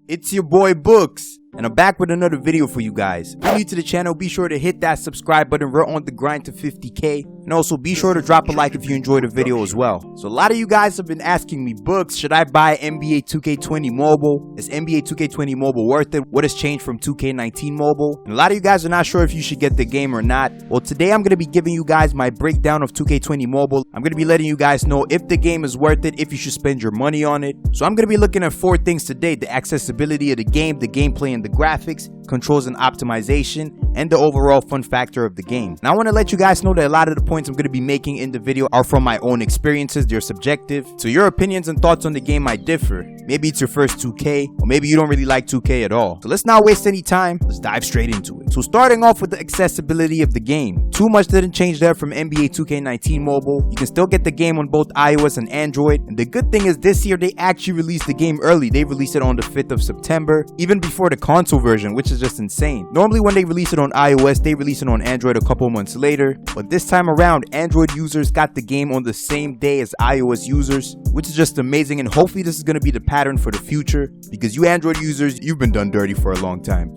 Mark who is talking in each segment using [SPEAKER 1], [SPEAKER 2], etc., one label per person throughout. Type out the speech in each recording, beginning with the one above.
[SPEAKER 1] It's your boy Books, and I'm back with another video for you guys. If you're new to the channel, be sure to hit that subscribe button. We're on the grind to 50k. And also be sure to drop a like if you enjoyed the video as well. So a lot of you guys have been asking me, Books, should I buy NBA 2K20 Mobile? Is NBA 2K20 Mobile worth it? What has changed from 2K19 Mobile? And a lot of you guys are not sure if you should get the game or not. Well, today I'm going to be giving you guys my breakdown of 2K20 Mobile. I'm going to be letting you guys know if the game is worth it, if you should spend your money on it. So I'm going to be looking at 4 things today: the accessibility of the game, the gameplay and the graphics, controls and optimization, and the overall fun factor of the game. Now I want to let you guys know that a lot of the points I'm going to be making in the video are from my own experiences. They're subjective, so your opinions and thoughts on the game might differ. Maybe it's your first 2K, or maybe you don't really like 2K at all. So let's not waste any time, let's dive straight into it. So starting off with the accessibility of the game, too much didn't change there from NBA 2K19 Mobile. You can still get the game on both iOS and Android, and the good thing is this year they actually released the game early. They released it on the 5th of September, even before the console version, which is just insane. Normally when they release it on iOS, they release it on Android a couple months later, but this time around Android users got the game on the same day as iOS users, which is just amazing. And hopefully this is going to be the pattern for the future, because you Android users, you've been done dirty for a long time.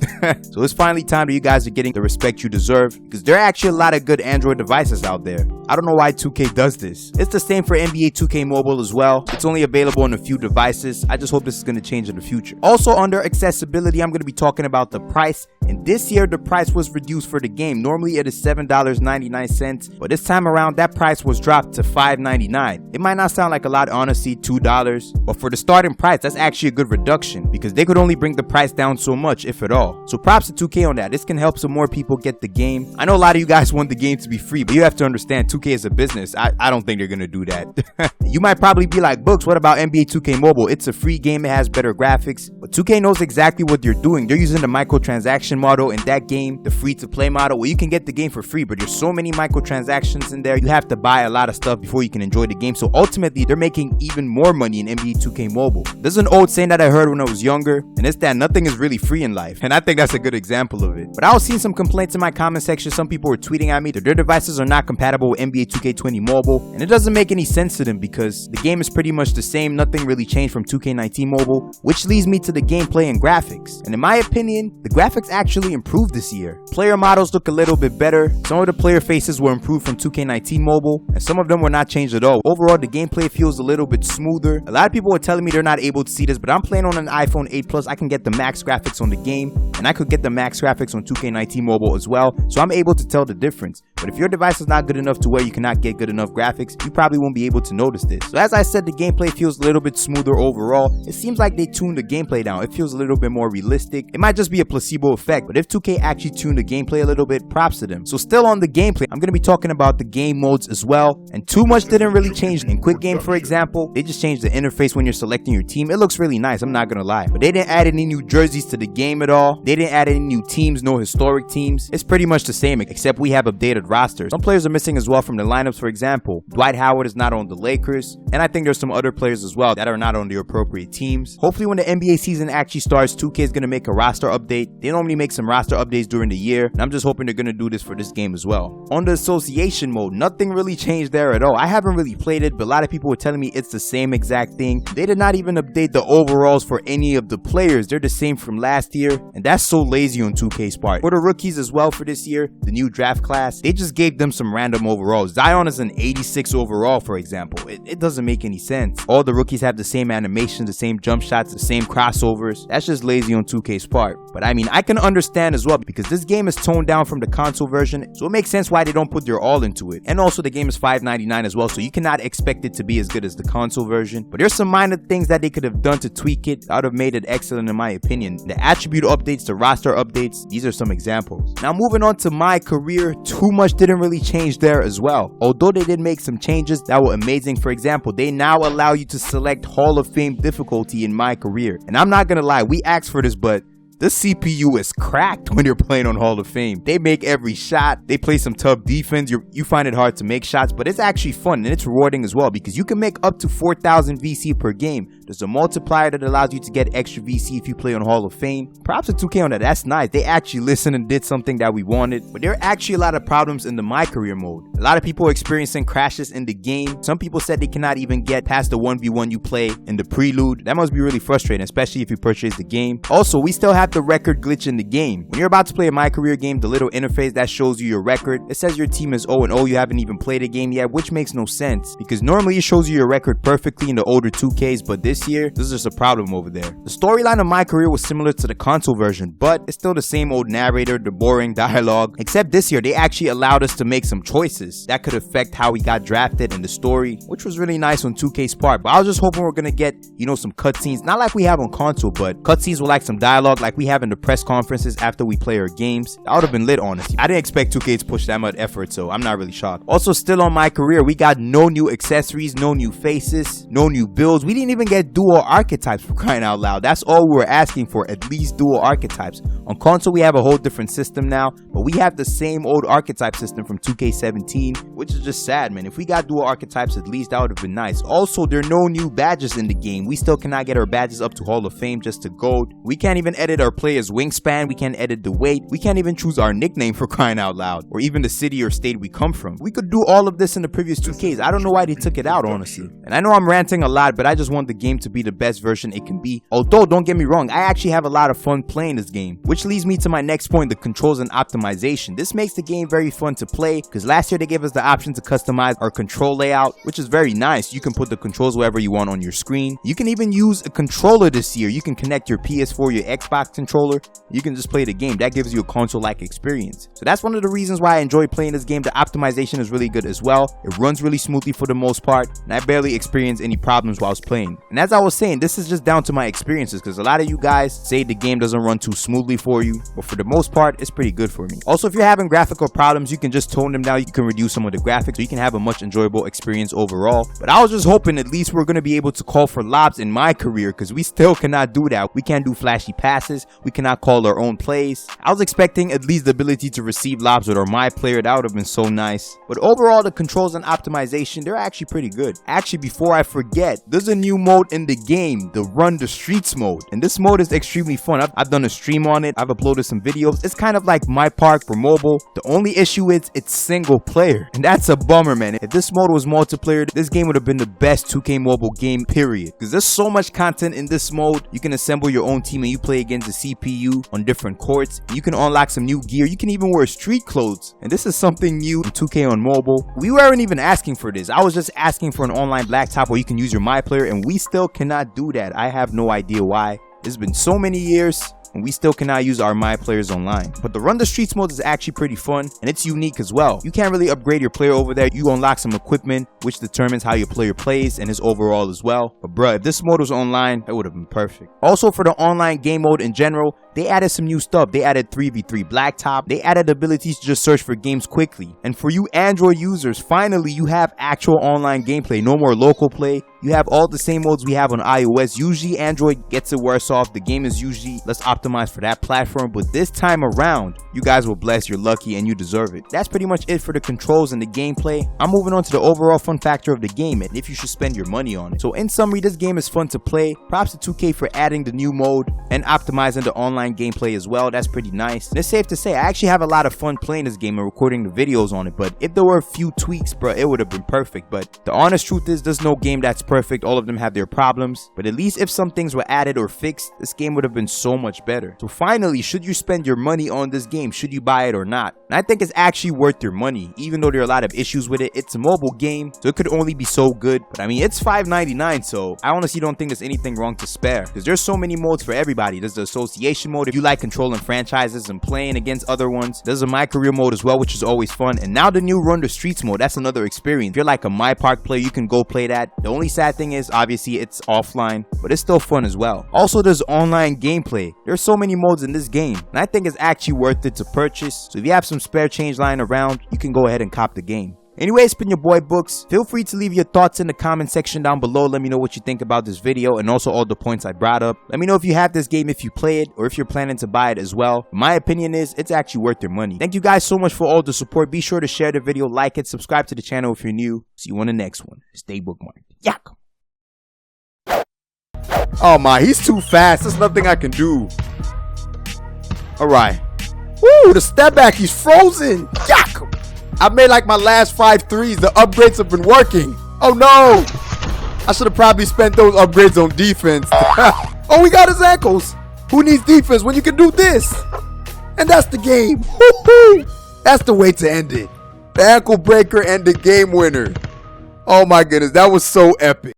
[SPEAKER 1] So it's finally time that you guys are getting the respect you deserve, because there are actually a lot of good Android devices out there. I don't know why 2K does this. It's the same for NBA 2K Mobile as well. It's only available on a few devices. I just hope this is going to change in the future. Also under accessibility, I'm going to be talking about the price. And this year the price was reduced for the game. Normally it is $7.99, but this time around that price was dropped to $5.99. It might not sound like a lot, honestly, $2, but for the starting price that's actually a good reduction, because they could only bring the price down so much, if at all. So props to 2K on that. This can help some more people get the game. I know a lot of you guys want the game to be free, but you have to understand 2K is a business. I don't think they're gonna do that. You might probably be like, Books, what about NBA 2K Mobile? It's a free game, it has better graphics. But 2K knows exactly what they're doing. They're using the microtransaction model in that game, the free-to-play model, where you can get the game for free, but there's so many microtransactions in there. You have to buy a lot of stuff before you can enjoy the game. So ultimately, they're making even more money in NBA 2K Mobile. There's an old saying that I heard when I was younger, and it's that nothing is really free in life. And I think that's a good example of it. But I was seeing some complaints in my comment section. Some people were tweeting at me that their devices are not compatible with NBA 2K20 Mobile, and it doesn't make any sense to them because the game is pretty much the same. Nothing really changed from 2K19 Mobile, which leads me to the gameplay and graphics. And in my opinion, the graphics actually improved this year. Player models look a little bit better. Some of the player faces were improved from 2K19 Mobile, and some of them were not changed at all. Overall, the gameplay feels a little bit smoother. A lot of people were telling me they're not able to see this, but I'm playing on an iPhone 8 Plus. I can get the max graphics on the game, and I could get the max graphics on 2K19 Mobile as well, so I'm able to tell the difference. But if your device is not good enough to where you cannot get good enough graphics, you probably won't be able to notice this. So as I said, the gameplay feels a little bit smoother overall. It seems like they tuned the gameplay down. It feels a little bit more realistic. It might just be a placebo effect, but if 2K actually tuned the gameplay a little bit, props to them. So still on the gameplay, I'm going to be talking about the game modes as well, and too much didn't really change. In Quick Game, for example, they just changed the interface when you're selecting your team. It looks really nice, I'm not gonna lie, but they didn't add any new jerseys to the game at all. They didn't add any new teams, no historic teams. It's pretty much the same, except we have updated rosters. Some players are missing as well from the lineups. For example, Dwight Howard is not on the Lakers, and I think there's some other players as well that are not on the appropriate teams. Hopefully when the NBA season actually starts, 2K is gonna make a roster update. They normally make some roster updates during the year, and I'm just hoping they're gonna do this for this game as well. On the association mode, nothing really changed there at all. I haven't really played it, but a lot of people were telling me it's the same exact thing. They did not even update the overalls for any of the players. They're the same from last year, and that's so lazy on 2K's part. For the rookies as well for this year, the new draft class, they just gave them some random overalls. Zion is an 86 overall, for example. It doesn't make any sense. All the rookies have the same animations, the same jump shots, the same crossovers. That's just lazy on 2K's part. But I mean, I can understand as well, because this game is toned down from the console version, so it makes sense why they don't put their all into it. And also the game is $5.99 as well, so you cannot expect it to be as good as the console version. But there's some minor things that they could have done to tweak it that would have made it excellent in my opinion. The attribute updates, the roster updates, these are some examples. Now moving on to my career, too much didn't really change there as well. Although they did make some changes that were amazing. For example, they now allow you to select Hall of Fame difficulty in my career. And I'm not gonna lie, we asked for this, but this CPU is cracked when you're playing on Hall of Fame. They make every shot, they play some tough defense, you find it hard to make shots, but it's actually fun and it's rewarding as well because you can make up to 4,000 VC per game. There's a multiplier that allows you to get extra VC if you play on Hall of Fame. Props to 2K on that, that's nice. They actually listened and did something that we wanted. But there are actually a lot of problems in the My Career mode. A lot of people are experiencing crashes in the game. Some people said they cannot even get past the 1v1 you play in the prelude. That must be really frustrating, especially if you purchase the game. Also, we still have the record glitch in the game. When you're about to play a My Career game, the little interface that shows you your record, it says your team is 0-0, you haven't even played a game yet, which makes no sense because normally it shows you your record perfectly in the older 2Ks, but this year, this is just a problem over there. The storyline of My Career was similar to the console version, but it's still the same old narrator, the boring dialogue, except this year they actually allowed us to make some choices that could affect how we got drafted in the story, which was really nice on 2K's part. But I was just hoping we're gonna get, you know, some cutscenes, not like we have on console, but cutscenes with like some dialogue like we have in the press conferences after we play our games. That would have been lit, honestly. I didn't expect 2K to push that much effort, so I'm not really shocked. Also, still on My Career, we got no new accessories, no new faces, no new builds. We didn't even get dual archetypes, for crying out loud. That's all we were asking for, at least dual archetypes. On console, we have a whole different system now, but we have the same old archetype system from 2K17, which is just sad, man. If we got dual archetypes, at least that would have been nice. Also, there are no new badges in the game. We still cannot get our badges up to Hall of Fame just to gold. We can't even edit our player's wingspan. We can't edit the weight. We can't even choose our nickname, for crying out loud, or even the city or state we come from. We could do all of this in the previous 2Ks. I don't know why they took it out, honestly. And I know I'm ranting a lot, but I just want the game to be the best version it can be. Although, don't get me wrong, I actually have a lot of fun playing this game, which leads me to my next point, the controls and optimization. This makes the game very fun to play because last year they gave us the option to customize our control layout, which is very nice. You can put the controls wherever you want on your screen. You can even use a controller this year. You can connect your PS4, your Xbox controller. You can just play the game. That gives you a console-like experience. So that's one of the reasons why I enjoy playing this game. The optimization is really good as well. It runs really smoothly for the most part, and I barely experienced any problems while I was playing. And as I was saying, this is just down to my experiences because a lot of you guys say the game doesn't run too smoothly for you, but for the most part, it's pretty good for me. Also, if you're having graphical problems, you can just tone them down. You can reduce some of the graphics so you can have a much enjoyable experience overall. But I was just hoping at least we're going to be able to call for lobs in My Career because we still cannot do that. We can't do flashy passes. We cannot call our own plays. I was expecting at least the ability to receive lobs with our My Player. That would have been so nice. But overall, the controls and optimization, they're actually pretty good. Actually, before I forget, there's a new mode in the game, the Run the Streets mode. And this mode is extremely fun. I've done a stream on it. I've uploaded some videos. It's kind of like My Park for mobile. The only issue is it's single player. And that's a bummer, man. If this mode was multiplayer, this game would have been the best 2K mobile game, period. Because there's so much content in this mode. You can assemble your own team and you play against the CPU on different courts. You can unlock some new gear. You can even wear street clothes. And this is something new in 2K on mobile. We weren't even asking for this. I was just asking for an online blacktop where you can use your My Player, and we still cannot do that. I have no idea why. It's been so many years and we still cannot use our My Players online. But the Run the Streets mode is actually pretty fun and it's unique as well. You can't really upgrade your player over there. You unlock some equipment which determines how your player plays and his overall as well. But bruh, if this mode was online, it would have been perfect. Also, for the online game mode in general, they added some new stuff. They added 3v3 blacktop. They added abilities to just search for games quickly. And for you Android users, finally you have actual online gameplay. No more local play. You have all the same modes we have on iOS. Usually Android gets it worse off. The game is usually less optimized for that platform, but this time around, you guys were blessed. You're lucky and you deserve it. That's pretty much it for the controls and the gameplay. I'm moving on to the overall fun factor of the game and if you should spend your money on it. So in summary, this game is fun to play. Props to 2K for adding the new mode and optimizing the online gameplay as well. That's pretty nice. And it's safe to say I actually have a lot of fun playing this game and recording the videos on it, but if there were a few tweaks, bro, it would have been perfect. But the honest truth is there's no game that's perfect. All of them have their problems, but at least if some things were added or fixed, this game would have been so much better. So finally, should you spend your money on this game? Should you buy it or not? And I think it's actually worth your money, even though there are a lot of issues with it. It's a mobile game, so it could only be so good. But I mean, it's $5.99, so I honestly don't think there's anything wrong to spare because there's so many modes for everybody. There's the association mode if you like controlling franchises and playing against other ones. There's a My Career mode as well, which is always fun. And now the new Run the Streets mode, that's another experience. If you're like a My Park player, you can go play that. The only sad thing is obviously it's offline, but it's still fun as well. Also, there's online gameplay. There's so many modes in this game, and I think it's actually worth it to purchase. So if you have some spare change lying around, you can go ahead and cop the game. Anyway, it's been your boy Books. Feel free to leave your thoughts in the comment section down below. Let me know what you think about this video and also all the points I brought up. Let me know if you have this game, if you play it, or if you're planning to buy it as well. My opinion is it's actually worth your money. Thank you guys so much for all the support. Be sure to share the video, like it, subscribe to the channel if you're new. See you on the next one. Stay bookmarked. Yak!
[SPEAKER 2] Oh my, he's too fast. There's nothing I can do. Alright. Woo, the step back, he's frozen. Yak! I've made like my last 5 threes. The upgrades have been working. Oh no! I should have probably spent those upgrades on defense. Oh, we got his ankles. Who needs defense when you can do this? And that's the game. Woo-hoo. That's the way to end it. The ankle breaker and the game winner. Oh my goodness, that was so epic.